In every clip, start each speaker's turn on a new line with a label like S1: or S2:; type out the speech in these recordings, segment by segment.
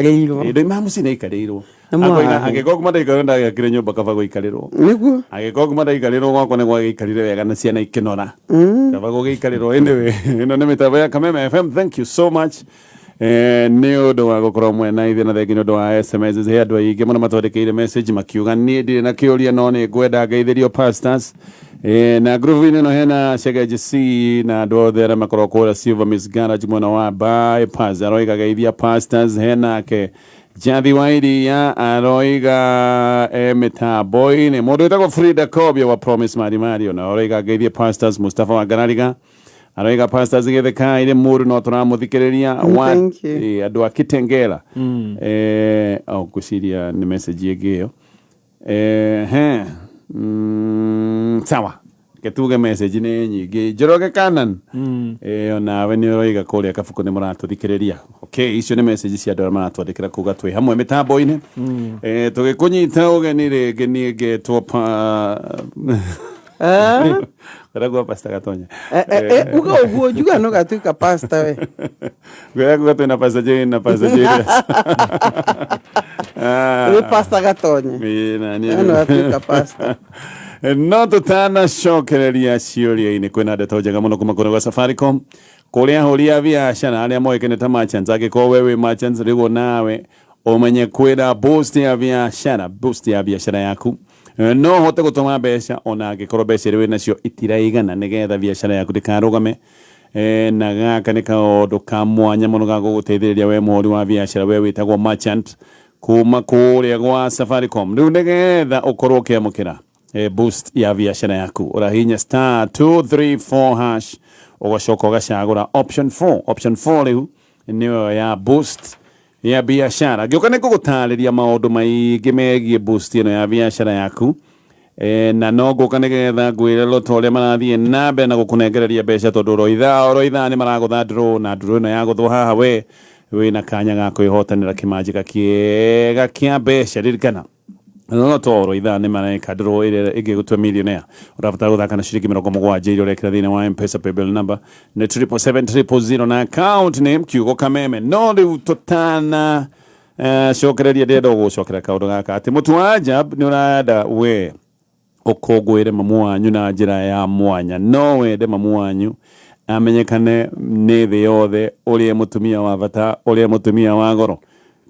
S1: ageirwo
S2: ndo imamu sine ikarirwo ageko kuma ndaikarwo ndagakire nyumba kaba guikarirwo
S1: niguo
S2: ageko kuma ndaikariro gwakwa ne gwagaikarire wega na ciana ikinora kaba guikarirwo anyway ino nĩ mĩtambo ya Kameme FM. Thank you so much nĩ ũndũ wa gũkorwo mwena ithe na thengi nĩ ũndũ wa SMS he andũ aingĩ mũno matwandĩkĩire message makiuga niĩ ndirĩ na kĩũria no nĩ ngwenda ngeithĩrio pastors na groove-inĩ ĩno hena Shegeji C na andũ othe arĩa makorwo kũrĩa Silver Miss Garage mwena wa bypass aroiga geithia pastors henake Jathi Wairi ya aroiga mĩtambo-inĩ mũndũ wĩtagwo Frida Kobia wa Promise Mario na aroiga geithia pastors Mustafa wa Garariga aroiga pastors getheka ile mũndũ no tũramũthikĩrĩria andũ a Kitengela ngwĩciria nĩ message ĩngĩ ĩyo sawa ketuge message nĩ nyingĩ Njoroge Canan nawe nĩ ũroiga kũrĩa Kabuku nĩ mũratũthikĩrĩria okay icio nĩ message cia andũ arĩa maratwandĩkĩra kuga twĩ hamwe mĩtambo-inĩ tũgĩkũnyita ũgeni rĩngĩ niĩ ngetwo Garagua pasta Gatonya.
S1: Uga uguo juga no gatuika pasta we.
S2: Garagua tu na pasta je na pasta je.
S1: We pasta Gatonya. No gatuika pasta.
S2: No tutana shokereria ciũria-inĩ kwĩna ndeto njega mũno kuma kũrĩ Safaricom kũrĩa hũria biacara arĩa moĩkaine ta merchants angĩkorwo we merchants rĩu nawe ũmenye kwĩna boost ya biacara yaku no hote gũtũma mbeca ona angĩkorwo mbeca rĩu nacio itiraigana nĩgetha biacara yaku ndĩkarũgame na gaka nĩ kaũndũ ka mwanya mũno ga gũgũteithĩrĩria we mũhũri wa biacara we wĩtagwo merchant kuma kũrĩa gwa Safaricom rĩu nĩgetha ũkorwo ũkĩamũkĩra boost ya biacara yaku ũrahihinya *234# ũgacoka ũgacagũra option 4 rĩu nĩyo ya boost ya biacara ngĩũka nĩ kũgũtarĩria maũndũ maingĩ megiĩ boost ĩno ya biacara yaku na no ngũka nĩgetha ngwĩre lota ũrĩa marathiĩ na mbere na gũkũnengereria mbeca tondũ oro ithaa nĩ maragũtha draw na draw ĩno yagũthwo haha we wĩna kanya ga kwĩhotanĩra kĩmanjĩka kĩega kĩa mbeca ririkana no toro ithaa nĩ mareka draw ĩrĩa ĩngĩgũtua millionaire ũrabatara gũthaka na ciringi 70 iria ũrekĩra thĩinĩ wa M-Pesa paybill number nĩ 77700 na account name kiugo Kameme no rĩu tũtana cokereria ndĩenda gũgũcokera kaũndũ gaka atĩ mũtu wa Ajab nĩ ũrenda we ũkũngũĩre mamu wanyu na njĩra ya mwanya no wende mamu wanyu amenyekane nĩ thĩ yothe ũrĩa mũtumia wa bata ũrĩa mũtumia wa goro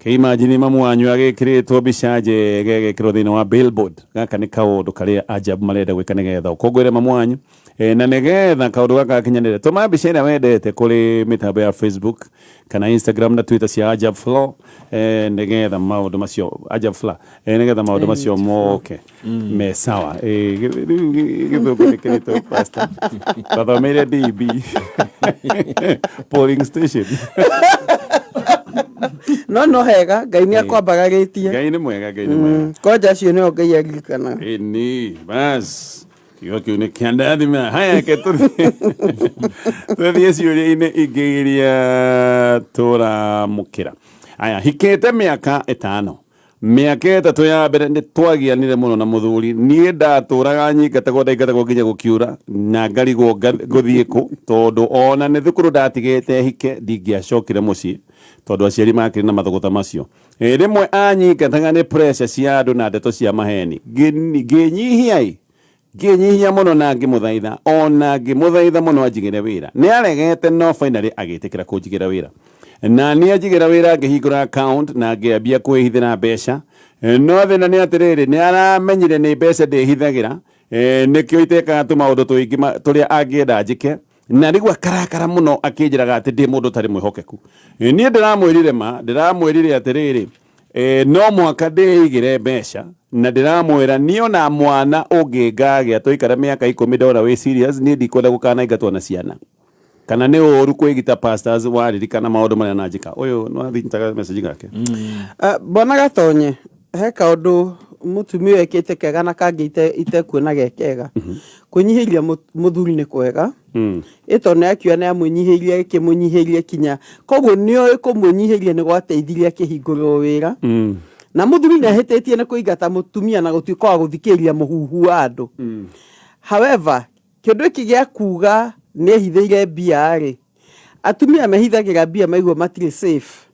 S2: imagine mamu wanyu agĩkĩrĩtwo mbica njege gĩkĩrwo thĩinĩ wa billboard gaka nĩ kaũndũ karĩa Ajab marenda gwĩka nĩgetha ũkũngũĩre mamu wanyu na nĩgetha kaũndũ gaka gakinyanĩre tũma mbica ĩrĩa wendete kũrĩ mĩtambo ya Facebook kana Instagram na Twitter cia Ajab Flow nĩgetha maũndũ macio Ajab Flow nĩgetha maũndũ macio moke me sawa gĩthũngũ nĩkĩrĩtwo pastor bathomeire DB polling station
S1: no hega Ngai nĩ akwambagagĩtie
S2: Ngai nĩ mwega
S1: koja cio nĩ Ngai aririkana
S2: ni bas kiugo kĩu nĩ kĩandathima haya ke tũthiĩ ciũria-inĩ ingĩ iria tũramũkĩra haya hikĩte mĩaka 5 mĩaka 3 ya mbere nĩ twagianire mũno na Muthuri niĩ ndatũraga nyingatagwo ndaingatagwo nginya gũkiura na ngarigwo ngũthiĩ kũ tondũ ona nĩ thukuru ndatigĩte hike ndingĩacokire mũciĩ tondũ aciari makĩrĩ na mathogota macio rĩmwe anyingataga nĩ pressure cia andũ na ndeto cia maheni ngĩnyihia mũno na ngĩmũthaitha ona ngĩmũthaitha mũno anjigĩre wĩra nĩ aregete no finally agĩtĩkĩra kũnjigĩra wĩra na nĩ anjigĩra wĩra ngĩhingũra account na ngĩambia kwĩhithĩra mbeca no thĩna nĩ atĩrĩrĩ nĩ aramenyire nĩ mbeca ndĩhithagĩra nĩkĩo itekaga tũmaũndũ tũingĩ tũrĩa angĩenda njĩke na rĩu akarakara mũno akĩnjĩraga atĩ ndĩ mũndũ tarĩ mwĩhokeku niĩ ndĩramwĩrire atĩrĩrĩ no mwaka ndĩigĩre mbeca na ndĩramwĩra niĩ ona mwana ũngĩngagĩa tũikara mĩaka 10 ndora wĩ serious niĩ ndikwenda gũkanaingatwo na ciana kana nĩ ũru kwĩgita pastors waririkana maũndũ marĩa nanjĩka ũyũ no athitaga message gake
S1: bona Gatonye he kaũndũ mũtumia ekĩte kega na kangĩ itekuona gekega kũnyihĩria Muthuri nĩ kwega ĩto nĩ akiuga nĩ amũnyihĩirie kĩmũnyihĩirie kinya koguo nĩ kũmũnyihĩria nĩ gwateithirie akĩhingũrĩrwo wĩra na Muthuri nĩ ahĩtĩtie nĩ kũingata mũtumia na gũtuĩka wa gũthikĩrĩria mũhuhu wa andũ however kĩndũ gĩkĩ gĩa kuga nĩ ehithĩire mbia rĩ atumia mehithagĩra mbia maigua matirĩ safe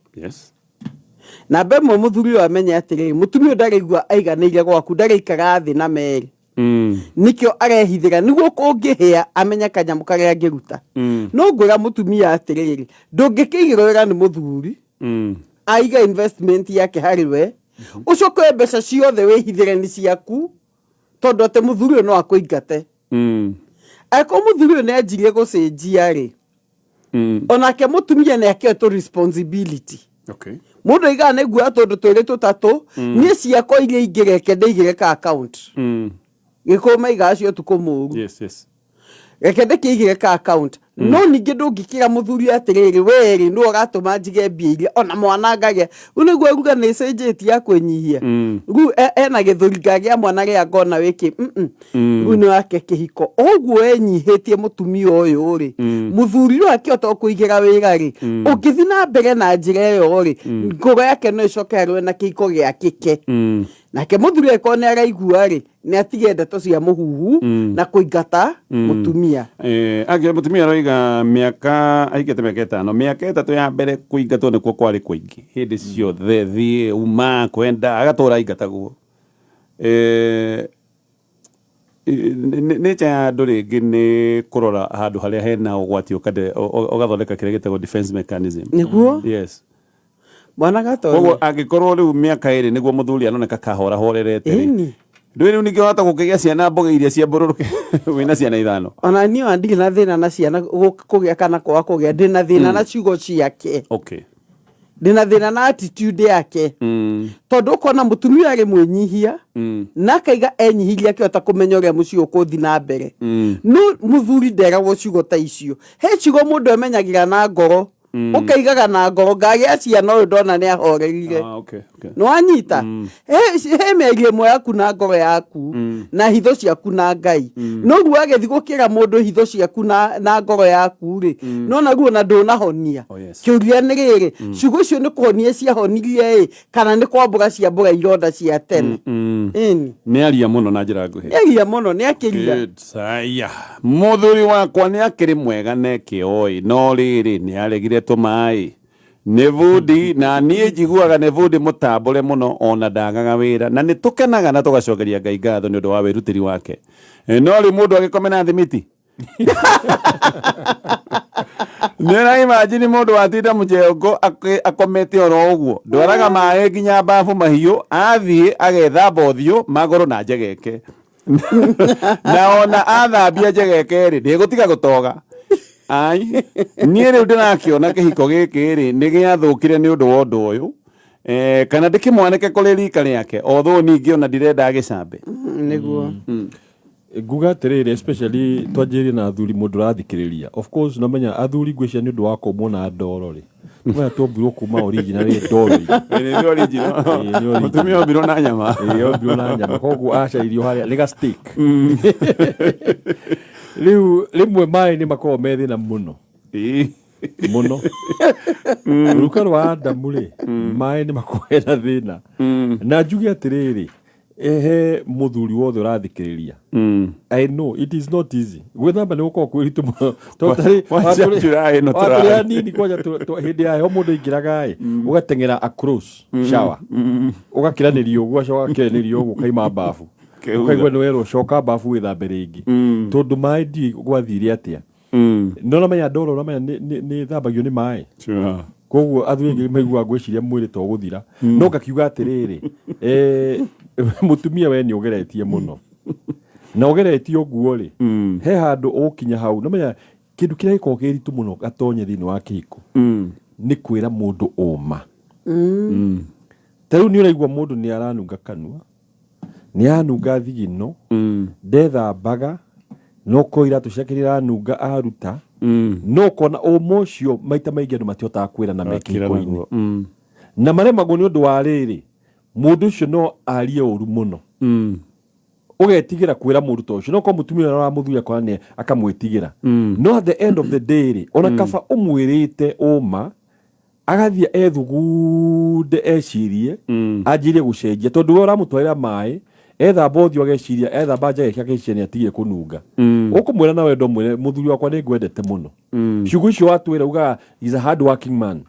S1: na bemo muthuri wa menya atiri mutumia ndareigua aiganĩire gwaku ndareikaga thĩ na meri nikio arehithira niguo kungihia amenya kanyamu karia ngiruta no ngwira mutumia atiriri ndungikigirwo wega ni muthuri aiga investment yake hariwe ucoke mbeca ciothe wihithire ni ciaku tondu ate muthuri no akuingate ako muthuri ne ajirie gucenjia ri onake mutumia ne aketo responsibility mundu iga ne gua tondu twiri tutatu ni ciako iria ingireke ndeigireka account gikoma igacio tukumuru reke ndikigireka account no ningi ndungikira muthuri atiriri weri no gatuma njige mbia iria ona mwana ngage uniguo ruga ni cenjetie ya kwenyihia ru ena githuri ngagia mwana ria ngona wiki ru ni wake kihiko oguo enyihitie mutumia uyu ri muthuri ro akiota kuigira wira ri ukithi na mbere na njira iyo ri ngogo yake no icokerwe na kihiko gia kike nake muthuri ekone araigua ri ni atige ndeto cia muhuhu na kuingata mutumia
S2: age mutumia roiga miaka aigete miaka 5 miaka 3 ya mbere kuingatwo nikuo kwari kuingi hindi ciothe thi uma kwenda agatora ingatagwo necha ya ndũrĩngĩ nĩ kũrora handũ harĩa hena ũgwati ũgathondeka kĩrĩa gĩtagwo defense mechanism
S1: niguo
S2: yes
S1: bwana gato
S2: koguo angĩkorwo rĩu mĩaka ĩrĩ nĩguo mũthuri anoneka kahora horerete ndwĩrĩ nĩkĩhota gũkĩgĩa ciana mboga iria cia mbũrũrũke wĩna ciana 5
S1: ona niĩ ndirĩ na thĩna na ciana kũgĩa kana kwa kũgĩa ndĩ na thĩna na ciugo ciake
S2: okay
S1: ndina thina na attitude yake tondu ukona mutumia ari mwenyihia na kaiga enyihiria akiota kumenya uria mucio ukuthi na mbere no muthuri ndera gocigo ta icio he cigo mundu emenyagira na ngoro ukaigaga na ngoro ngagi aciana uyu ndona ni ahorerire no anyita he merie mwe yaku na ngoro yaku na hitho ciaku na ngai no ruo agethi gukira mundu hitho ciaku na ngoro yaku ri no na ruo na ndunahonia kiuria ni riri ciugo cio ni kuhonia cia honirie kana ni kwambura cia mbura ironda cia tene
S2: ni aria muno na njira nguhi
S1: aria muno ni akiria
S2: saya muthuri wakwa ni akiri mwega neki oi no riri ni aregire tumaai nevudi na nie jiguaga nevudi mutambure muno ona ndagaga wira na nitukenaga na tugacokeria ngai ngatho ni undu wa wirutiri wake no ri mundu agikomena thimiti nera imagine mundu watinda mujengo akomete oro uguo ndwaraga maai nginya bafu mahiu athie agethamba uthio magoro na njegeke na ona athambia njegeke ri ndigutiga gutoga ai nie riu ndirakiona kihiko giki ri ni giathukire ni undu wa undu uyu kana ndikimwaneke kuri rika riake although ningi ona ndirenda agicambe
S1: niguo
S3: nguga atiriri especially twanjiri na athuri mundu rathikiriria of course namenya athuri ngwicia ni undu wa kumona ndoro ri mwe tumbirwo kuma original ndoro
S2: ni original mutumia ombirwo na nyama
S3: ombirwo na nyama koguo acairio haria lega stick riu rimwe mai ni makorwo methi na muno muno ruka rwa ndamuri mai ni makorwo na thina na njuge atiriri ehe muthuri wothe urathikiriria I know it is not easy gwithamba ni gukorwo kwiritu muno totari waturi nini kwaja hindi ya ho mundu ingiraga ugatengera across shower ugakiranirio uguo ugakiranirio uguo kaima bafu ukaigwa ni wero coka bafu withambe ringi tondu mai ndi gwathire atia no na menya ndoro na menya ni thambagio ni mai koguo athuri ngi maigua gwiciria mwiri to guthira no ngakiuga atiriri mutumia we ni ugeretie muno na ugeretie uguo ri he handu ukinya hau na menya kindu kiria giko giritu muno gatonye thini wa kihiko ni kwira mundu uma taru ni uraigwa mundu ni aranunga kanua ni anunga thigino ndethambaga no koira tucakirira nunga aruta no kona omocio maita maingi andu matiota kwira na mekiko-ini na maremagwo ni undu wa riri mundu ucio no arie uru muno ugetigira kwira mundu to ucio no ko mutumia ra muthuya kwa ni akamwitigira no at the end of the day ona kaba umwirite uma agathia ethugude ecirie anjirie gucenjia tondu ora mutwarira maai ethamba ũthiũ ageciria ethamba njegeke ageciria nĩatigire kũnunga ũkũmwĩra na wendo mwĩre mũthuri wakwa nĩngwendete mũno ciugo icio watwĩra ugaga is a hard working man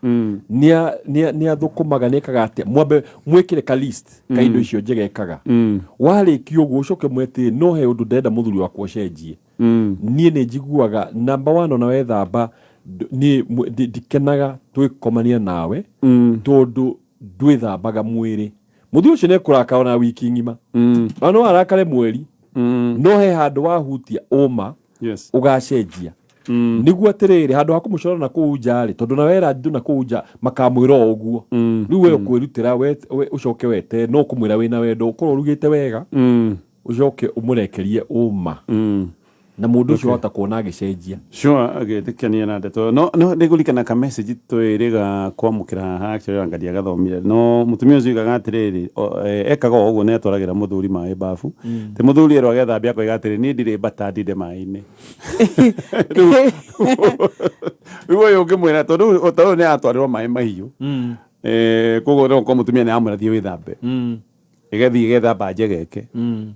S3: nĩathũkũmaga nĩkaga atĩa mwambe mwĩkĩre ka list ka indo icio njegekaga warĩkia ũguo ũcoke mwĩtĩ no he ũndũ ndenda mũthuri wakwa ũcenjie niĩ nĩnjiguaga number 1 ona wethamba ndikenaga twĩkomania nawe tondũ ndwĩthambaga mwĩrĩ mũthuri ũcio nĩkũraka ona wiki ng'ima no arakare mweri no he handũ wahutia ũma ũgacenjia nĩguo atĩrĩrĩ handũ ha kũmũcora na kũu nja rĩ tondũ na wera andũ na kũu nja makamwĩra ũguo rĩu we ũkwĩrutĩra ũcoke wete no kũmwĩra wĩna wendo ũkorwo ũrugĩte wega ũcoke ũmũrekerie ũma na mũndũ ũcio hota kuona agĩcenjia
S2: agĩtĩkania na ndeto no nĩgũrikana ka message twĩrĩga kwamũkĩra haha actually angalia gathomire no mũtumia ũcio igaga atĩrĩrĩ ekaga ũguo nĩatwaragĩra mũthuri maĩ bafu te mũthuri ero agethambia koiga atĩrĩ niĩ ndirĩ mbata ndinde maĩ-inĩ rĩu ũyũ ũngĩmwĩra tondũ ũyũ nĩatwarĩrwo maĩ mahiũ koguo no kwa mũtumia nĩamwĩra thiĩ wĩthambe ĩgathiĩ ĩgethamba njegeke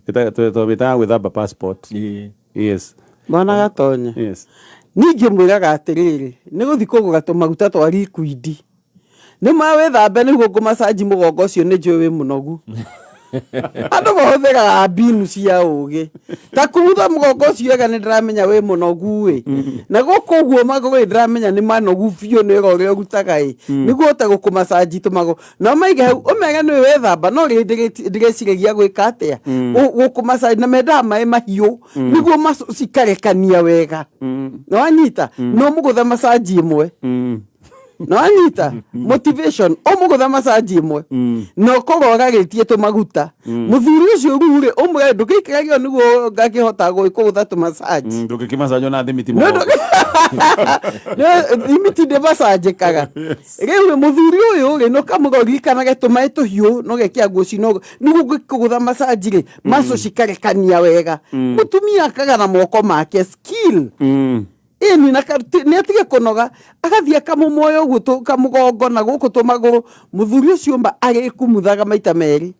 S2: twĩtaga gwĩthamba passport yes
S1: mwana gatonye
S2: yes
S1: ningĩ mwĩraga atĩrĩrĩ nĩgũthiĩ kũgũra tũmaguta twa liquid nĩmawĩthambe nĩguo ngũmacanji mũgongo ũcio nĩnjũĩ wĩ mũnogu andũ mahũthĩraga mbinu cia ũgĩ ta kũrutha mũgongo ũcio wega nĩndĩramenya wĩ mũnogu na gũkũ ũguo magũrũ nĩndĩramenya nĩ manogu biũ nĩ ũrĩa ũrutaga nĩguo ũte gũkũmacanji tũmagũrũ no maige hau ũmege nĩ wĩthamba no ndĩreciragia gwĩka atĩa gũkũmacanji na mendaga maĩ mahiũ nĩguo cikarekania wega nĩwanyita no mũgũtha macanji ĩmwe no anyita motivation omugutha masaji imwe no kogoragĩtie tũmaguta mũthuri ũcio rũrĩ ũmwe ndũkĩikagio nĩguo ngakĩhota gũkũgutha tũmasaji
S2: ndũkĩmasajo na thimiti
S1: thimiti ndĩmasajĩkaga rĩu mũthuri ũyũ rĩ no kamũgorikanage tũmaĩ tũhiũ no gekia nguci no nĩguo gũkũgutha masaji rĩ maco cikarekania wega mũtumia akaga na moko make skill ni nĩatige kũnoga agathia kamũmoyo guto kamugongo na gũkũ tũmagũrũ mũthuri ũcio mba agĩkumuthaga maita merĩ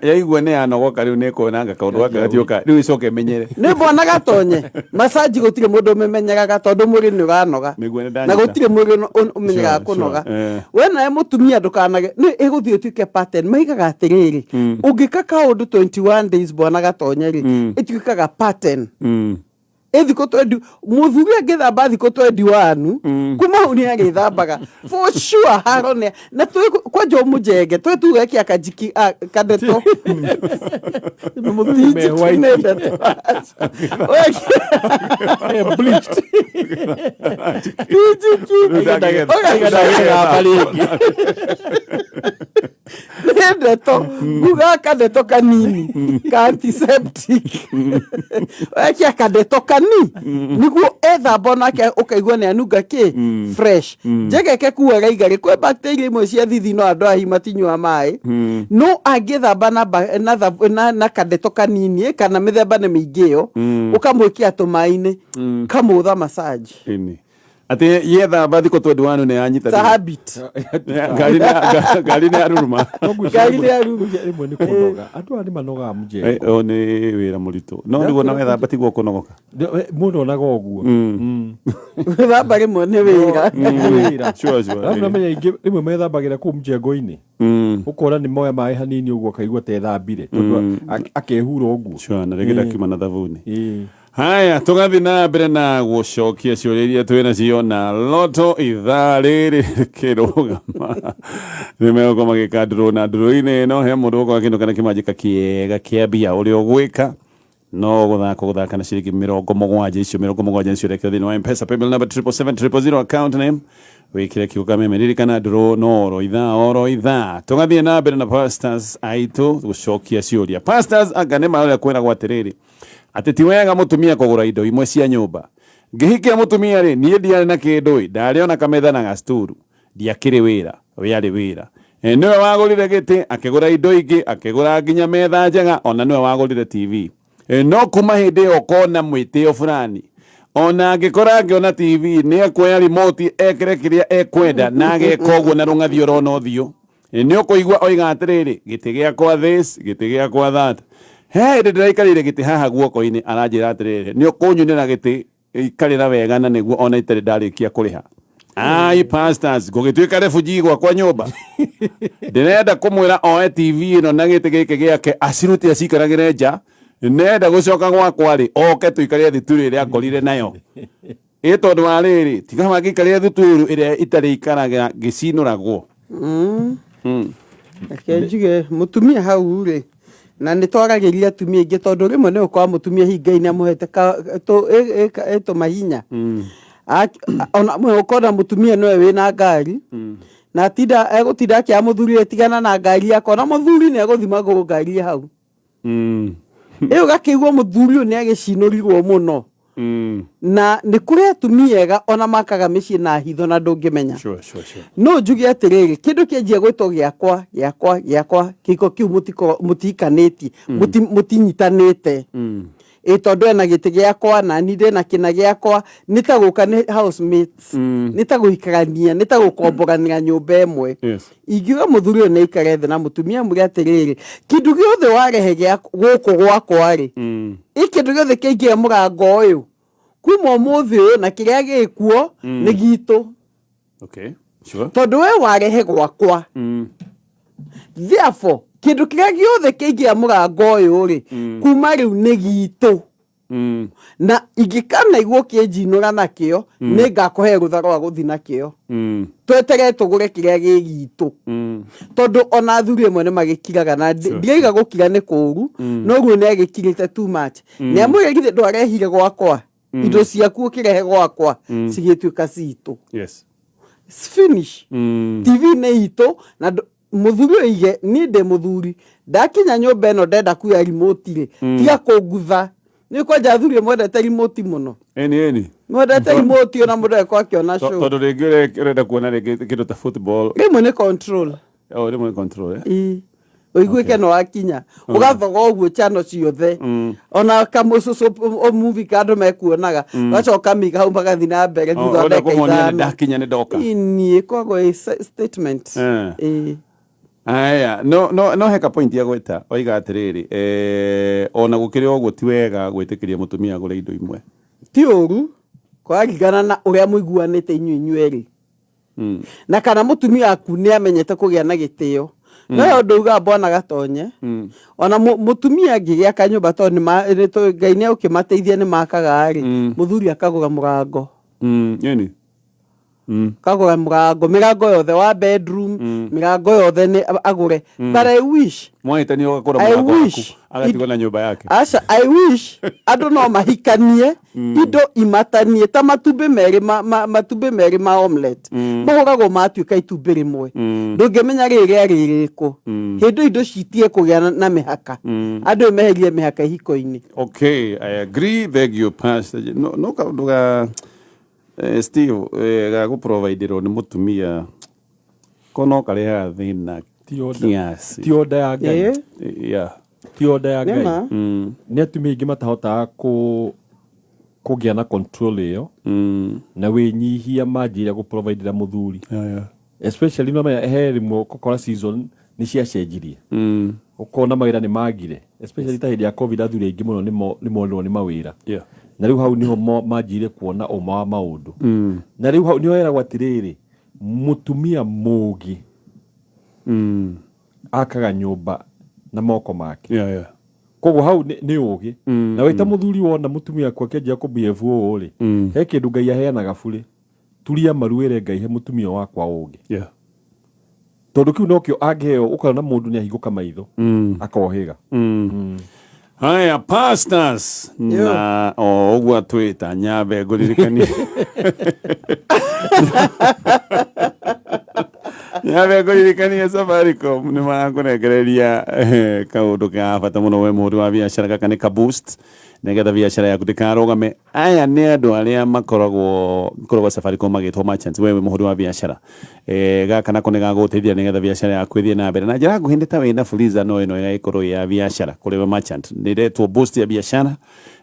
S2: yaigua nĩ anogoka rĩu nĩkuonanga kaũndũ gake gatioka rĩu icoke menyere
S1: nĩ mbona gatonye masaji gũtirĩ mũndũ ũmemenyaga tondũ mwĩrĩ nĩ ũranoga na gũtirĩ mwĩrĩ ũmenyaga kũnoga we nawe mũtumia ndũkanage nĩ ĩgũthiĩ ũtuĩke pattern maigaga atĩrĩrĩ ũngĩka kaũndũ 21 days bwana gatonye rĩ ĩtuĩkaga pattern thikũ 20 mũthuri angĩthamba thikũ 21 kuma hau nĩagĩthambaga for sure harone na kwanja mũjenge tugekia kajiki kadeto mũthuri ndeto bleached ndeto guga kadeto kanini ka antiseptic wekia kadeto kanini niguo ethamba nake ukaigua nĩ anunga fresh njegeke kuaga igari kwĩ bacteria imwe cia thithi no andũ ahi matinyua maĩ no angĩthamba na kadeto kanini kana mĩthemba nĩ mĩingĩ yo ũkamwĩkia tũmaĩ-inĩ kamũtha massage
S2: ati yethamba thikũ 21 nĩ anyita
S1: habit
S2: gari nĩ aruruma
S1: gari nĩ aruruma
S3: rimwe nĩ kũnoga andũ arĩa manoga mjengo
S2: nĩ wĩra mũritũ no nĩguo na wethamba tiguo kũnogoka
S3: mũndũ onaga ũguo
S1: wethamba rĩmwe nĩ wĩra
S3: alafu namenya ingĩ rĩmwe methambagĩra kũu mjengo-inĩ ũkora nĩ moya maĩ hanini ũguo akaigua tethambire tondũ akehura ũguo
S2: na rĩngĩ ndakiuma na thabuni haya tugathi na mbere na gũcokia ciũria iria twĩna cio na loto ithaa rĩrĩ kĩrũgama nĩmegũkorwo magĩkandĩrwo na ndũrũ-inĩ ĩno he mũndũ gũkorwo akĩndũ kana kĩmanjĩka kĩega kĩa mbia ũrĩa ũgwĩka no gũthaka na ciringi 70 icio 70 icio rekio thĩinĩ wa M-Pesa paybill number 77700 account name wĩkĩre kiugo kameme ririkana ndũrũ no oro ithaa tũgathiĩ na mbere na pastors aitũ gũcokia ciũria pastors anga nĩ marĩa kwĩragwo atĩrĩrĩ atĩ ti wega mũtumia kũgũra indo imwe cia nyũmba ngĩhikia mũtumia rĩ niĩ ndiarĩ na kĩndũ ndarĩ ona kametha na gasturu ndiakĩrĩ wĩra we arĩ wĩra nĩwe wagũrire gĩtĩ akĩgũra indo ingĩ akĩgũra nginya metha njega ona nĩwe wagũrire TV no kuma hĩndĩ ĩyo kona mwĩtĩo fulani ona angĩkora angĩona TV nĩ ekuoya remote ekĩre kĩrĩa ekwenda na ageka ũguo na rũng'athio rona ũthiũ nä å kå igua oiga atä rä rä gä tä gä akwa gä tä gä akwa that he ndä ndä raikarä ire gä tä haha guoko-inä aranjä ra atä rä rä nä å kå nyunä ra gä tä ikarä ra wega na nä guo ona itarä ndarä kia kå rä ha ai pastors gå gä tuä ka refugee gwakwa nyåmba ndä renda kå mwä ra oe tv ä no na gä tä gä kä gä ake acirutä acikaragä re nja nenda gå coka gwakwa rä oke tå ikare thitu rä rä akorire nayo ä tondå wa rä rä tiga magä ikarä thuturu ä rä a itarä ikaraga gä cinå ragwo
S1: reke njuge mutumia hau rĩ na nĩ twaragĩria atumia aingĩ tondũ rĩmwe nĩ ũkora mutumia hingai nĩ amũhete tũmahinya ona ũkona mutumia nĩwe wĩna ngari na egũtinda akĩra mũthuri tigana na ngari yakwa na mũthuri nĩ egũthiĩ magũrũ ngari hau ĩyo gakĩiguo mũthuri ũyũ nĩ agĩcinũrirwo mũno na nĩ kũrĩ atumia ega ona makaga mĩciĩ na hitho na ndũngĩmenya no njuge atĩrĩrĩ kĩndũ kĩanjia gwĩtwo gĩakwa kĩhiko kĩu mũtikanĩtie mũtinyitanĩte tondũ ena gĩtĩ gĩakwa na niĩ ndĩna kĩna gĩakwa nĩ ta gũka nĩ housemates nĩ ta gũikarania nĩ ta gũkomborania nyũmba ĩmwe ingiuga mũthuri ũyũ nĩ aikare thĩ na mũtumia mwĩre atĩrĩrĩ kĩndũ gĩothe warehe gũkũ gwakwa-rĩ kĩndũ gĩothe kĩingĩre mũrango ũyũ kuma ũmũthĩ ũyũ na kĩrĩa gĩkuo nĩ gitũ tondũ we warehe gwakwa therefore kĩndũ kĩrĩa gĩothe kĩingĩra mũrango ũyũ-rĩ kuma rĩu nĩ gitũ na ingĩkanaiguo kĩnjinũra nakĩo nĩ ngakũhe rũtha rwa gũthiĩ nakĩo tweterere tũgũre kĩrĩa gĩ gitũ tondũ ona athuri ĩmwe nĩ magĩkiraga na ndiraiga gũkira nĩ kũũru no guo nĩ agĩkirĩte too much nĩ amwĩre githĩ ndwarehire gwakwa indo ciaku ũkĩrehe gwakwa cigĩtuĩka citũ finish TV nĩ itũ na muthuri oige niĩ ndĩ muthuri ndakinya nyũmba ĩno ndenda kuoya remote rĩ tiga kũngutha nĩ kwanja athuri mwendete remote mũno mwendete remote ona mũndũ eko akĩona show
S2: tondũ rĩngĩ ũrenda kuona kĩndũ ta football
S1: rĩmwe nĩ control
S2: rĩmwe nĩ control
S1: ũiguĩke no wakinya ũgathoga ũguo channel ciothe ona kamũcũcũ movie ka andũ mekuonaga gacoka miga hau magathiĩ na mbere thutha wa ndagĩka ithano
S2: ndakinya nĩ ndoka
S1: niĩ kwagwo statement
S2: aya no heka point ya gweta oiga atiriri ona gukiri oguo ti wega gwitikiria mutumia agure indo imwe
S1: ti ũru kwarigana na ũrĩa mũiguanĩte inyuĩ na kana mutumia aku nĩ amenyete kũgĩa na gĩtĩo no ũndũ uga bwana gatonye ona mutumia ngĩgĩa kanyũmba tondũ Ngai nĩ ũkĩmateithia nĩ makaga rĩ mũthuri akagũra mũrango
S2: yani
S1: kagũra mũrango mĩrango yothe wa bedroom mĩrango yothe nĩ agũre but I wish
S2: mwaitani ũgakora mũrango waku agatigwo na nyũmba yake
S1: aca I wish andũ no mahikanie indo imatanie ta matumbĩ merĩ ma omelette mahũragwo matuĩka itumbĩ rĩmwe ndũngĩmenya rĩrĩa rĩrĩkũ hĩndĩ indo citie kũgĩa na mĩhaka andũ meherie mĩhaka ihiko-inĩ
S2: okay I agree thank you pastor no kaũndũ ga Steve ga gå provide ro nĩ mutumia kono kareha thina kiasi
S3: ti oda ya Ngai ti oda ya Ngai nĩ atumia aingĩ matahotaga kũgĩa na control ĩyo na wĩnyihia manjĩra gå provide ra mũthuri especially no he rĩmwe ũkora season nĩ ciacenjirie ũkona mawĩra nĩ magire especially ta hĩndĩ ya covid athuri aingĩ mũno nĩ morirwo nĩ mawĩra na riu hau niho manjire kuona uma wa maundu na riu hau niho eragwo atiriri mutumia mugi akaga nyumba na moko make koguo hau ni ugi na wita muthuri wona mutumia kwa kenjia ku behave ũũ ri he kindu Ngai aheanaga bure turia maruire Ngai he mutumia wakwa ugi tondu kiu nokio angeheo ukona mundu ni ahingũka maitho akohĩga
S2: haya pastors na ogwa twita nyabe nguririkania nyabe nguririkania Safaricom ni marakunegereria kaundu ka bata muno we muhuri wa biashara gaka ni ka boost negetha biashara yaku ndikarugame aya nĩ andũ arĩa makoragwo Safaricom magĩtwo merchants wewe muhuri wa biashara gaka nako nĩ gagũteithia nĩgetha biashara yaku ĩthiĩ na mbere na njĩra nguhĩ ta wĩna fuliza no ĩno ĩgagĩkorwo ya biashara kũrĩ we merchant nĩ iretwo boost ya biashara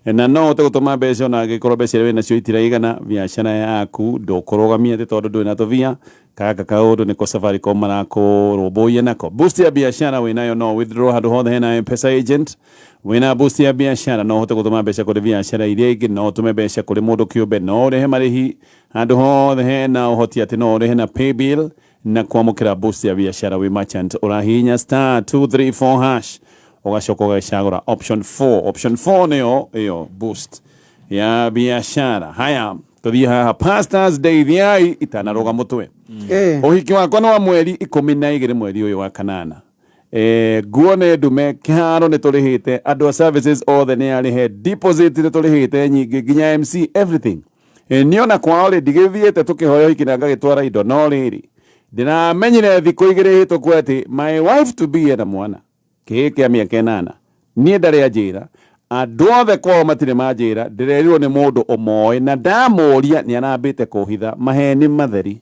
S2: na no ũte gũtũma mbeca ona angĩkorwo mbeca iria wĩnacio itiraigana biashara yaku ndũkũrũgamia atĩ tondũ ndwĩna tũbia kaka kaundu niko Safaricom marako roboya nako boost ya biashara winayo no withdraw handu hothe hena M-Pesa agent wina boost ya biashara no hote gutuma mbeca kuri biashara iria ingi no tume mbeca kuri mundu kiumbe no rehe marihi handu hothe hena uhoti ati no rehe na pay bill na kwamukira boost ya biashara wi merchant urahinya *234# ugacoka ugacagura option 4 niyo iyo boost ya biashara. Haya tuthie haha Pastors Day thiai itanaruga mutwe uhiki wakwa no wa mweri 12 mweri uyu wa kanana guone ndume kiharo ni turihite andu services othe ni arihe deposit ni turihite nyingi nginya MC everything niona kwao ri ndigithiete tukihoya uhiki na ngagitwara indo no riri ndinamenyire thiku igiri hitũku ati my wife to be ena mwana kihiki miaka 8 nie ndari ajira andu othe kwao matire majira ndirerirwo ni mundu umoe na ndamuria ni anambite kuhitha maheni matheri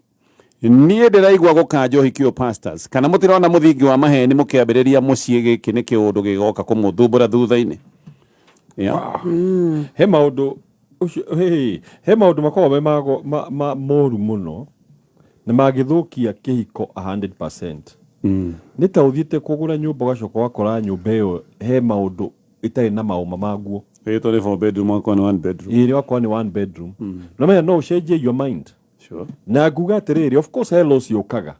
S2: nie ndiraigua gukanjo uhiki pastors kana mutirona muthingi wa maheni mukiambiriria mucii giki ni kiundu gigoka kumuthumbura thutha-ini
S3: he maundu he maundu makoragwo me moru muno na magithukia kihiko 100%. Ni ta uthiite kugura nyumba ugacoka wakora nyumba iyo he maundu itari na mauma maguo.
S2: Ito ni 4 bedroom wakwa ni 1 bedroom.
S3: Iri wakwa ni 1 bedroom. No menya no ucenjie your mind.
S2: Sure.
S3: Na nguga atiriri of course hello ciukaga.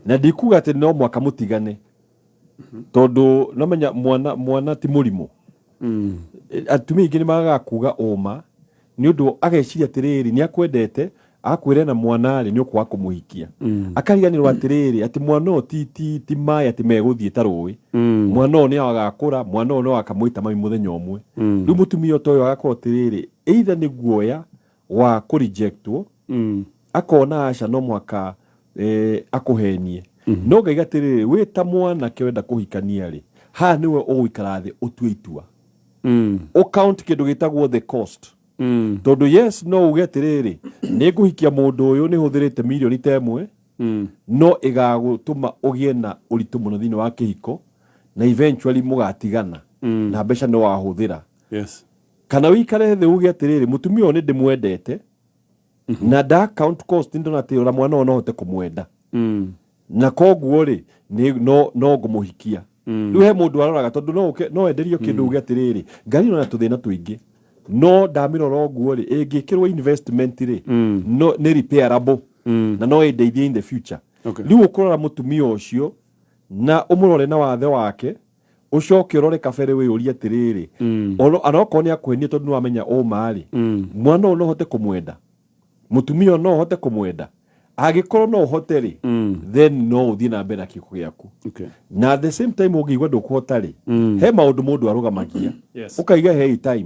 S3: Na ndikuga ati no mwaka mutigane. Tondu no menya mwana ti murimu. Atumi ingi ni magakuga uma ni undu ageciria atiriri ni akwendete akwire na mwanari ni ukwa kumuhikia akariganirwo atiriri ati mwana ti maai ati meguthie tarui mwana ni agakura mwana no akamuita mami muthenya umwe riu mutumia toyo agakorwo atiriri either ni guoya wa ku rejectwo akona aca no mwaka akuhenie no ngaiga atiriri wi ta mwana kewenda kuhikania ri ha niwe uguikara thi utue itua count kindu gitagwo the cost. Tondu yes no uge atiriri ni nguhikia mundu uyu ni huthirite milioni temwe no igagutuma ugie na uritu muno thini wa kihiko na eventually mugatigana na mbeca no wahuthira.
S2: Yes.
S3: Kana wikare thi uge atiriri mutumia uyu ni ndimwendete na da count cost ndo na tira mwana no hote kumwenda na koguo ri ni no ngumuhikia riu he mundu aroraga tondu no enderio kindu uge atiriri ngari no na tuthina twingi no ndamirora guo ri ingikirwo investment ri no ni repairable na no endeithie in the future. Riu ukurora mutumia ucio na umurore na wathe wake ucoke urore kabere we uria atiriri anoko ni akwenia tondu no amenya mari mwana no hote kumwenda mutumia no hote kumwenda agikorwo no hote ri then no uthie na mbere kiko giaku na at the same time ugigwa ndukuhota ri he maundu mundu arugamagia ukaiga hey time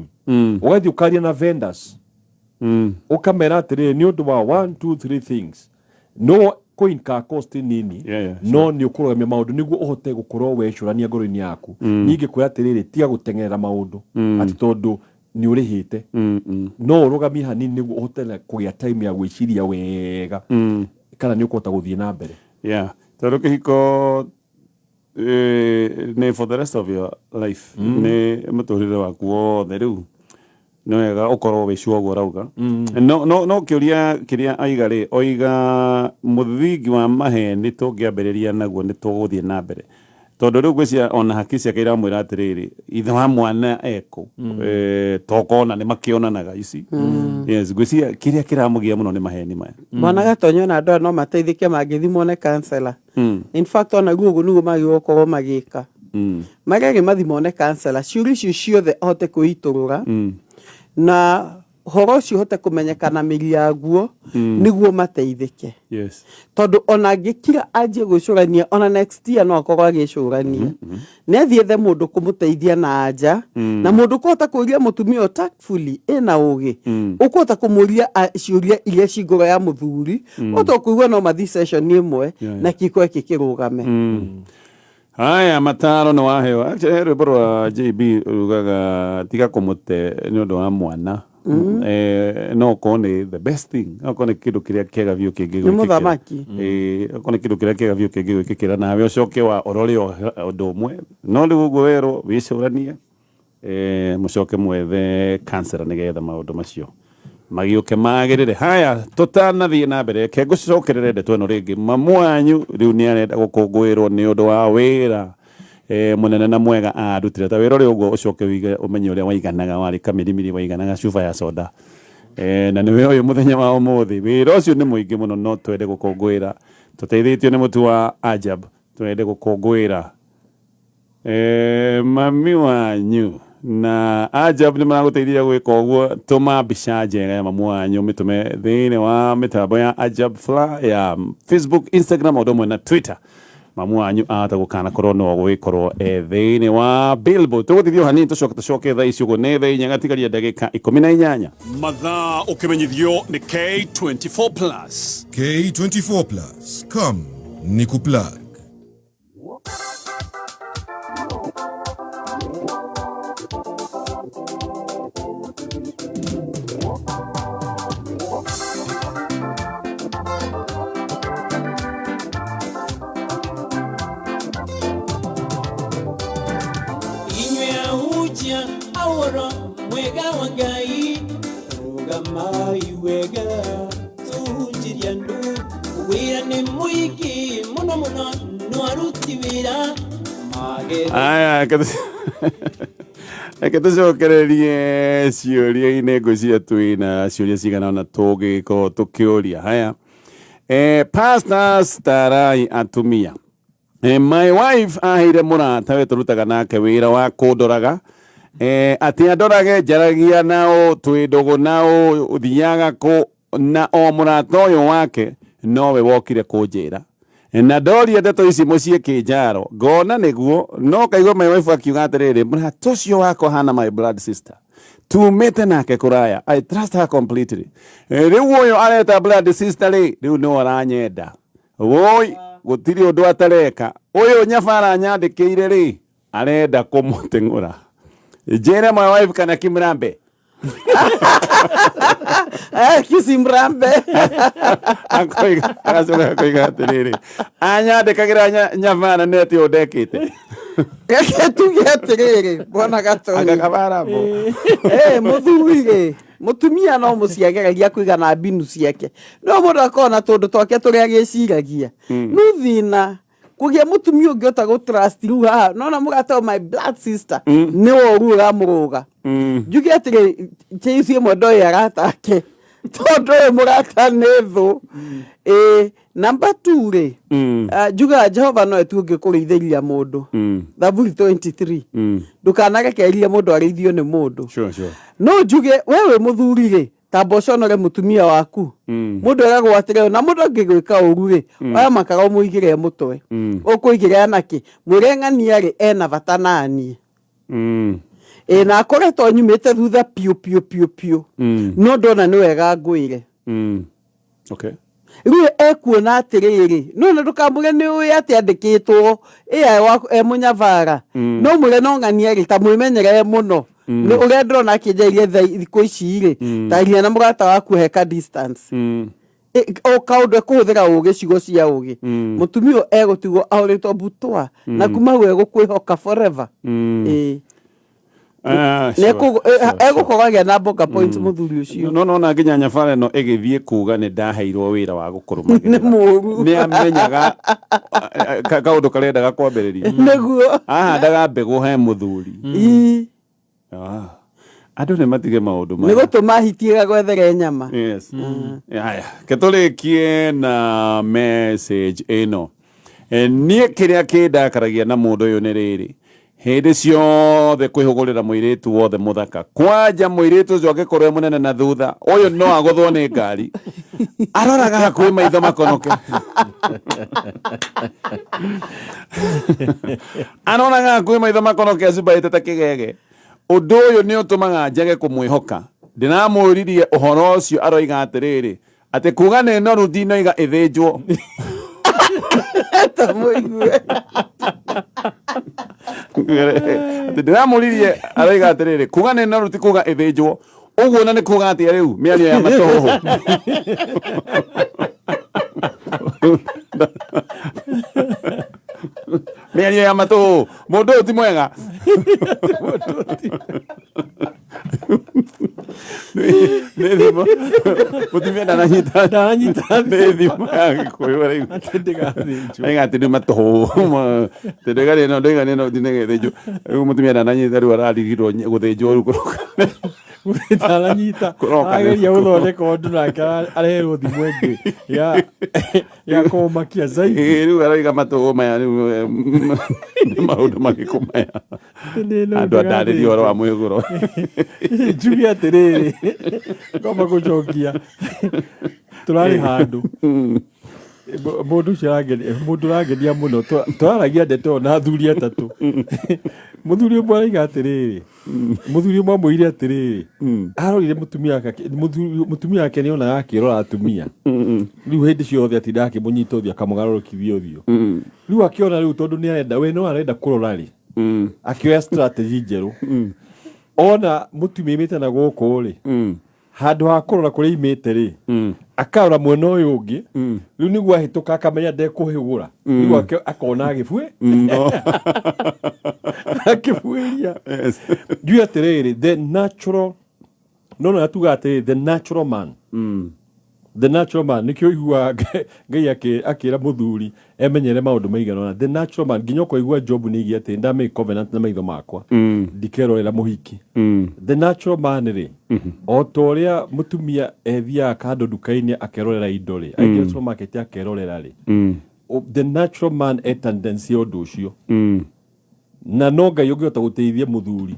S3: ugathi ukaria na vendors ukamera atiriri ni undu wa 1 2 3 things no coin ka cost nini no ni ukurugamia maundu niguo uhote gukorwo wecurania ngoro-ini yaku ningi kwira atiriri tiga gutengerera maundu ati tondu ni urihite no urugamie hanini niguo uhote kugia time ya gwiciria wega kana ni ukuhota guthie na mbere
S2: tondu kihiko ni for the rest of your life ni muturire waku wothe riu no wega ukorwo wicua guo rauga no kiria aiga ri oiga muthingi wa maheni tungiambiriria naguo ni tuguthie na mbere tondu riu gwiciria ona haki ciake iramwira atiriri ithe wa mwana eko tokona ni makionanaga ici yes gwiciria kiria kiramugia muno ni maheni maya
S1: mwana gatonyo na andu no mateithike mangithimwo ne counselor in fact ona guo nugo magiokorwo magika magage mathimwo ne counselor ciuri icio ciothe ahote kuiturura na horo cio hote kumenyekana miri yaguo niguo mateithike tondu ona ngikira anjie gucurania ona next year no akorwo agicurania nethiethe mundu kumuteithia na anja na mundu kuhota kuria mutumia tactfully ina ugi ukuhota kumuria ciuria iria cingoro ya muthuri utokuigua no mathi session imwe na kiko kikirugame.
S2: Haya mataro no waheo actually rwimbo rwa JB rugaga tiga kumute ni undu wa mwana no kone the best thing no kone kindu kiria kega vyo kingigwikira
S1: ni muthamaki
S2: kone kindu kiria kega vyo kingigwikira nawe ucoke wa orori undu umwe no riu guo wero wicurania mucoke mwethe cancer nigetha maundu macio magiuke magirire haya tutanathie na mbere ke ngucokerere ndeto ino ringi mamu wanyu riu ni arenda gukungwirwo ni undu wa wira munene na mwega arutire ta wira uri uguo ucoke wige umenye uria waiganaga wari kamirimiri waiganaga cuba ya soda na niwe uyu muthenya wa umuthi wira ucio ni muingi muno no twende gukungwira tuteithitio ni mutu wa ajab twende gukungwira mami wanyu na ajab ni maraguteithia gwika uguo tuma mbica njega ya mamu wanyu mitume thiini wa mitambo ya ajab fla ya Facebook, Instagram odomwe na Twitter. Mamu wanyu ahota gukana korwo no gwikorwo thiini wa Billboard tugutithio hanini tucoke thaa ici uguo ni thaa inya gatigaria ndagika 18 mathaa ukimenyithio ni K24 plus.
S4: K24 plus, come nikuplug.
S5: Aworo mwega wangai ugamai wega tujiriandu wira ni muiki muno nwaruti wira
S2: aya tucokererie ciuria-inĩ ngwĩciria twĩna ciuria cigana ona tũngĩkorwo tũkĩũria haya pastors tarai atumia my wife aheire mũrata we tũrutaga nake wĩra wa kũndoraga atia ndorage njaragia nao twĩndũgũ nao ũthiaga kũ na o mũrata ũyũ wake nowe wokire kũnjĩra na ndoria ndeto ici mũciĩ kĩnjaro ngona nĩguo no kaigua my wife akiuga atĩrĩrĩ mũrata ũcio wakwa hana my blood sister tumĩte nake kũraya I trust her completely rĩu ũyũ areta blood sister rĩu nĩwe aranyenda woi gũtirĩ ũndũ atareka ũyũ nyabara nyandĩkĩire arenda kũmũteng'ũra njĩre my wife kana Kimrambe
S1: Kisimrambe
S2: agacoka akoiga atĩrĩrĩ anyandĩkagĩra nyabara neti ũndekĩte
S1: reke tuge atĩrĩrĩ bona gatonya
S2: agakabarambo
S1: muthuri mutumia no muciageragia kuigana mbinu ciake no mundu akona tundu twake turia giciragia nuthina kugia mutumia ungiota go trust riu ha nona mugata my blood sister ni woru ramuruga njuge atire cheisie modo ya ratake todo murata netho number 2 juga Jehova no etuge kurithĩria mundu Zaburi 23 ndukanage keria mundu arithio ni mundu
S2: sure
S1: no njuge wewe muthuri taboconore mutumia waku mundu agagwatire na mundu angigwika uru aya makaga muigire mutwe ukuigire anaki mureng'ania ena vatanani na akoretwo nyumite thutha piu no ndona ni wega ngwire
S2: okay
S1: riu ekuona atiriri no ndukamure ni uyu ati andikitwo munyavara no mure no ng'ania ta mwimenyere muno ni urendro na kijerie thiko ici taria na mugata waku heka distance o kaundu kuhuthira ugicigo cia ugi mutumio egutigwo aurito butwa na kuma we gukwihoka forever egukogagia na boga point muthuri ucio
S2: no na nginya nyabara ino igithie kuga ni ndaheirwo wira wa gukurumagirira ni amenyaga kaundu karendaga kwambiriria
S1: niguo
S2: ndaga mbegu he muthuri andu ni matige maundu
S1: ni gutuma hitie gwethere nyama
S2: yes haya keturikie na message ino nie kiria kindakaragia na mundu uyu ni riri hindi ciothe kwihugurira muiritu wothe muthaka kwanja muiritu ucio agikorwo munene na thutha uyu no aguthwo ni ngari aroraga hakuhi maitho makonoke aroraga hakuhi maitho makonoke acibaite ta kigege undu uyu ni utumaga njage kumwihoka ndinamuririe uhoro ucio aroiga atiriri ati kuga ni noru ndinoiga ithinjwo
S1: tamuigue
S2: ndiramuririe aroiga atiriri kuga ni noru ti kuga ithinjwo uguo na ni kuga ati riu miario ya matoho miario ya matoho mundu uyu ti mwega nä thimo mutumia ndananyita nä thimo ya gikuyu rä aigatä rä matå tendägarä no ndäigane no tinä gethä rä mutumia ndananyita rä u ararigirwo gå thä njwo rä u
S3: Ndaranyita ageria guthondeka undu nake areherwo thimũ ĩngĩ ya kũmakia zaidi
S2: rĩu araiga matũgũ maya rĩu nĩ maũndũ marĩkũ maya andũ andarĩria ũhoro wa mwĩgũro
S3: njuge atĩrĩrĩ ngomba gũcokia tũrarĩ handũ mũndũ ũrangenia mũno twararagia ndeto na athuri atatũ muthuri ũmwe araiga atĩrĩrĩ muthuri ũmwe amwĩire atĩrĩrĩ arorire mutumia wake nĩonaga akĩrora atumia rĩu hĩndĩ ciothe atindaga akĩmũnyita ũthiũ akamũgarũrũkithia ũthiũ rĩu akĩona rĩu tondũ nĩ arenda we no arenda kũrora rĩ akĩoya strategy njerũ ona mutumia imĩte na gũkũ rĩ handũ ha kũrora kũrĩa imĩte rĩ akarora mwena ũyũ ũngĩ rĩu nĩguo ahĩtũka akamenya ndekũhĩgũra rĩu akona agĩbuĩ akĩbuĩria njuge atĩrĩrĩ the natural no tuga atĩrĩrĩ the natural man nĩkĩo iguaga Ngai akĩra mũthuri emenyere maũndũ maigana ũna the natural man nginya ũkaigua Job nĩigia atĩ ndamake covenant na maitho makwa ndikerorera mũhiki the natural man rĩ o ta ũrĩa mũtumia ethiaga kando nduka-inĩ akerorera indo rĩ aingĩ supermarket akerorera rĩ the natural man tendency ya ũndũ ũcio na no Ngai ũngĩhota gũteithia mũthuri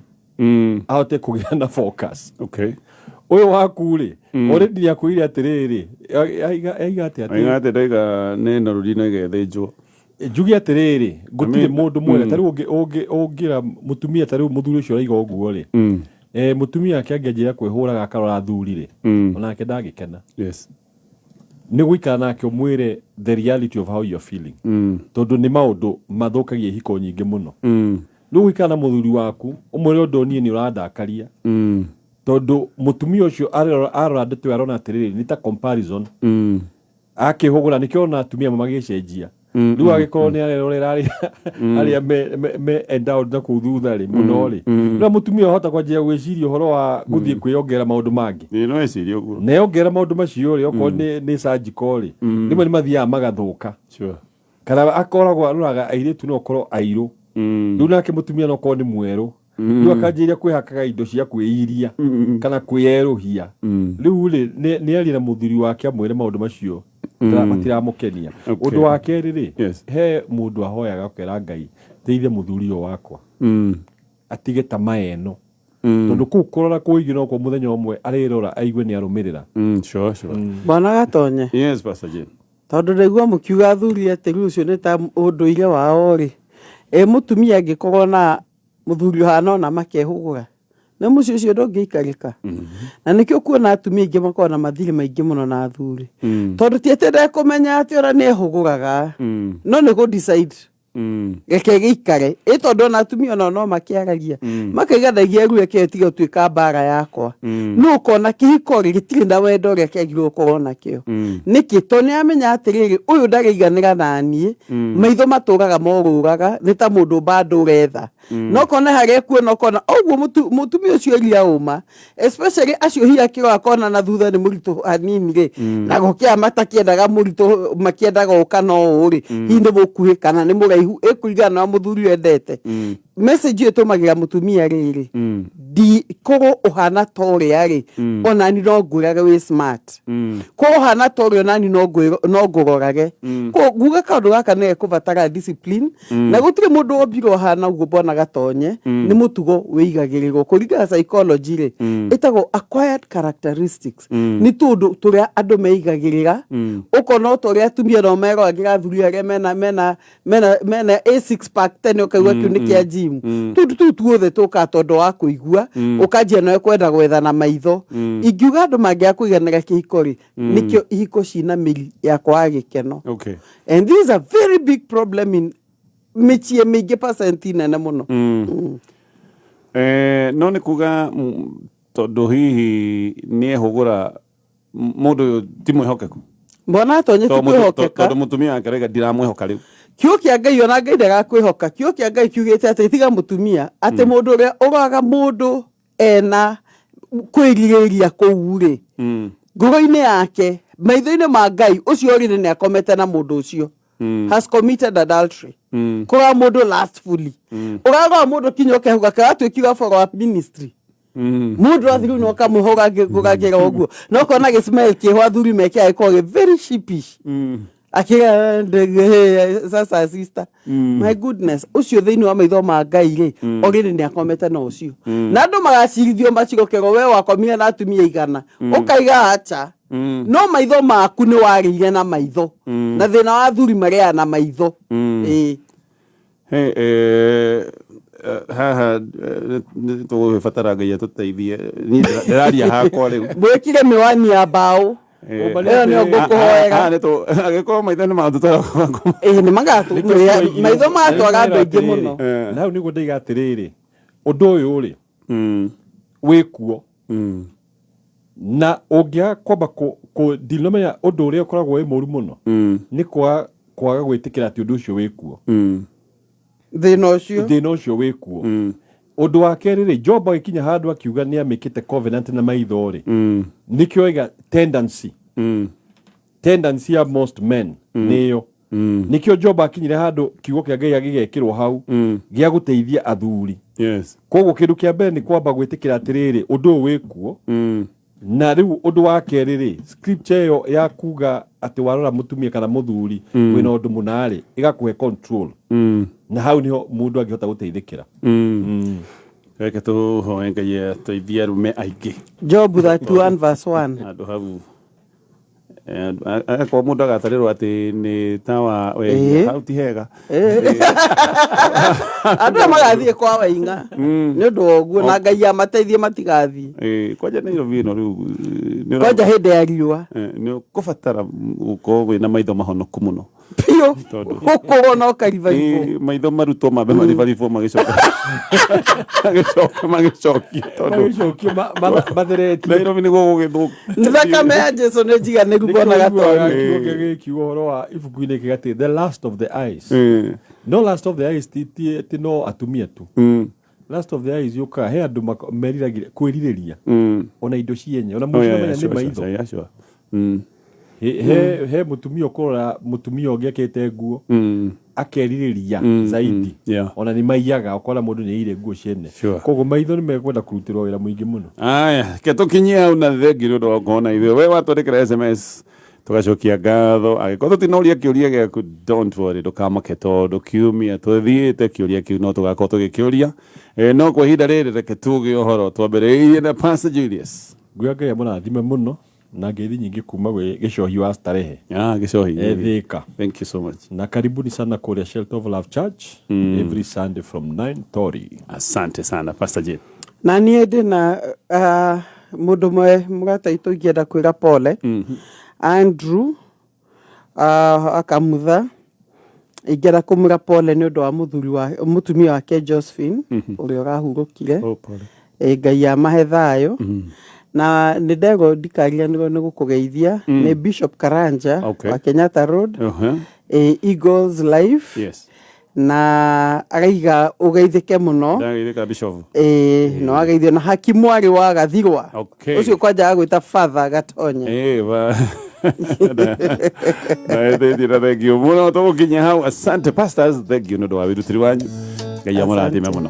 S3: ahote kũgĩa na focus ũyũ waku rĩ already nĩ akwĩire atĩrĩrĩ aiga
S2: ndaiga nĩ norũri no igethĩnjwo
S3: njuge atĩrĩrĩ gũtirĩ mũndũ mwega tarĩu ũngĩra mũtumia tarĩu mũthuri ũcio araiga ũguo rĩ mũtumia wake angĩanjĩra kwĩhũraga akarora athuri rĩ onake ndangĩkena nĩ gũikara nake ũmwĩre the reality of how you're feeling tondũ nĩ maũndũ mathũkagia ihiko nyingĩ mũno rĩu gũikara na mũthuri waku ũmwĩre ũndũ niĩ nĩ ũrandakaria tondu mutumia ucio arora ndeto arona atiriri ni ta comparison akihugura nikio ona atumia magicenjia riu agikorwo ni arerorera aria me endowed na kuthutha ri muno ri na mutumia hota kwanjia gwiciria uhoro wa guthie kwiyongera maundu mangi
S2: no eciria uguo
S3: ne yongera maundu macio ri okwo ni surgical ri rimwe ni mathia magathuka kana akoragwo aroraga airitu no korwo airu riu nake mutumia no korwo ni mweru riu akanjiria kwihakaga indo cia kwiiria kana kwiyeruhia riu ni arira muthuri wake amwire maundu macio matiramukenia undu wake riri he mundu ahoyaga kwera Ngai teithia muthuri yo wakwa atige tamaeno tondu kuu kurora kuigi no kwa muthenya umwe arirora aigue ni arumirira
S2: sure
S1: bwana gatonye
S2: yes pastor Jane
S1: tondu ndaigua mukiuga athuri ati riu ucio ni ta unduire wao ri mutumia angikorwo na muthuri hana na makehugura na mucio ucio ndũngĩikarĩka na nĩkĩo kuona atumia aingĩ makorwo na mathirĩ maingĩ mũno na athuri tondũ tiete ndekũmenya atĩ ora nĩehũgũraga no nĩ gũ-decide reke gĩikare tondũ ona atumia ona no makĩaragia makaigandagia rĩu reke tiga ũtuĩka mbara yakwa no ũkona kĩhiko gĩtirĩ na wendo reke agirwo gũkorwo nakĩo nĩkĩ tondũ nĩamenya atĩrĩrĩ ũyũ ndarĩiganĩra na niĩ maitho matũraga morũraga nĩ ta mũndũ bado ũretha no kona harĩa kuona ũkona ũguo mũtumia ũcio ria ũma especially acio hiya kĩro akona na thutha nĩ mũritũ hanini rĩ na gũkĩa matakĩendaga mũritũ makĩendaga ũka no ũrĩ hihi nĩ mũkuhĩ kana nĩ mũraihu ĩkũigana na mũthuri wendete message ĩtũmagĩra mũtumia rĩrĩ korwo ũhana ta ũrĩa rĩ onani no ngwĩrage wĩ smart korwo ũhana ta ũrĩa onani no ngũrorage nguga kaũndũ gaka nĩ gũbatara discipline na gũtirĩ mũndũ wombirwo ũhana ũguo mbona gatonye nĩ mũtugo wĩigagĩrĩrwo kũringana psychology rĩ ĩtagwo acquired characteristics nĩ tũndũ tũrĩa andũ meigagĩrĩra ũkona o ta ũrĩa atumia no meroragĩra athuri arĩa mena A6 pack tene ũkaigua kĩu nĩ kĩa gym tũndũ tuothe tũka tondũ wa kũigua ũkanjia no kwenda gwetha na maitho ingiuga andũ mangĩaga kũiganĩra kĩhiko rĩ nĩkĩo ihiko cina mĩri ya kwaga gĩkeno and this is a very big problem in mĩciĩ mĩingĩ percent nene mũno
S2: no nĩ kuga tondũ hihi nĩehũgũra mũndũ ũyũ ti mwĩhokeku
S1: mbona atonye ti kwĩhokeka
S2: tondũ mũtumia wake rĩga ndiramwĩhoka rĩu
S1: kiugo kĩa Ngai ona Ngai ndagakwĩhoka kiugo kĩa Ngai kiugĩte atĩ tiga mũtumia atĩ mũndũ ũrĩa ũraga mũndũ ena kwiriria kuure ngoro-ini yake maitho-ini ma Ngai ucio ri ni akomete na mundu ucio has committed adultery kura mundu lastfully uraga mundu kinyo kehuga katwikira for ministry mundu athiru no kamuhoga gugagira oguo no kona gismell kiho athuri meke aiko very sheepish akira sasa sister my goodness ucio thiini wa maitho ma Ngai ri already ni akomete na ucio na andu magacirithio macigokero we wakomire na atumia igana ukaiga acha no maitho maku ni warire na maitho na thina wa athuri maria na maitho
S2: haha tu fatara Ngai tuteithie ni ndiraria hakwa riu
S1: mwikire miwani ya bao Leo ni ngukuhoera
S2: neto agiko maitho ni matutara
S1: ni magatu maitho matwaga andu aingi muno
S3: na ni gudiga atiriri undu uyu ri wikuo na ungia kwamba ku dinomenya undu uria ukoragwo wi muru muno ni kwaga gwitikira ati undu ucio wikuo thina ucio wikuo undu wa keri ri Job agikinya handu akiuga ni amikite covenant na maitho ri nikio iga tendency ya most men niyo nikio Job akinyire handu kiugo kia Ngai agigekirwo hau gia guteithia athuri koguo kindu kia mbere ni kwamba gwitikira atiriri undu wikuo na riu undu wa keri ri scripture yo ya kuga ati warora mutumia kana muthuri wina undu munari igakuhe control na hau niho mundu angihota guteithikira
S2: reke tu hoe Ngai tuithia rume aingi
S1: Job 31:1
S2: andu hau kwa mundu agatarirwo ati ni tawa we hau ti hega
S1: andu magathie kwa wainga ni undu oguo na Ngai amateithie matigathie
S2: kwaja ni rovino riu
S1: kwaja hinde ya riua
S2: ni kufatara uko wina maitho mahonoku muno
S1: pio ukubona ukariva ivo
S2: maitho maruto mabe marivarivo magicoka magicoki
S3: mathereti
S2: na iro ni gugithuka
S1: thakame ya Jesu ni njiganĩru bona gatoni
S3: kiugo horo wa ibuku-ini kigati the last of the eyes no last of the eyes ti no atumia tu last of the eyes yuka he andu meriragire kwiririria ona indo cienye ona mucimenya ni maitho he mutumia ukorora mutumia ongiakite nguo akeririria zaidi ona ni maiyaga ukora mundu ni ire nguo ciene koguo maitho ni mekwenda kurutirwo wira muingi muno
S2: aya ketukinyia una thegi ndo okona ithe we watwandikira SMS tugacokia ngatho agiko tutinoria kiuria giaku don't worry ndukamake tondu kiumia tuthiite kiuria kiu no tugakorwo tugikiuria no kwa ihinda riri reke tuge uhoro twambiriirie na Pastor Julius
S3: Ngwika mũrathime muno na ngeithi nyingi kuma gwe gicohi wa starehe
S2: gicohi
S3: Thika.
S2: Thank you so much
S3: na karibuni sana kuria Shelter of Love Church every Sunday from 9:30.
S2: Asante sana Pastor J
S1: na niĩ ndĩ na mundu mwe mugata itu ngienda kwira pole Andrew akamutha ingera kumura pole ni undu wa muthuri wa mutumia wake Josephine uria urahurukire Ngai amahe thayo na ndego ndikaria ni gukugeithia ni Bishop Karanja wa Kenyatta Road Eagles Life na araiga ugeithike muno
S2: ndageithika Bishop
S1: no ageithio na hakimu ari wa gathirwa ucio kwanja agwita father gatonya
S2: thank you muno tugukinya hau asante pastors thank you no do wa wirutiri wanyu Ngai amurathime muno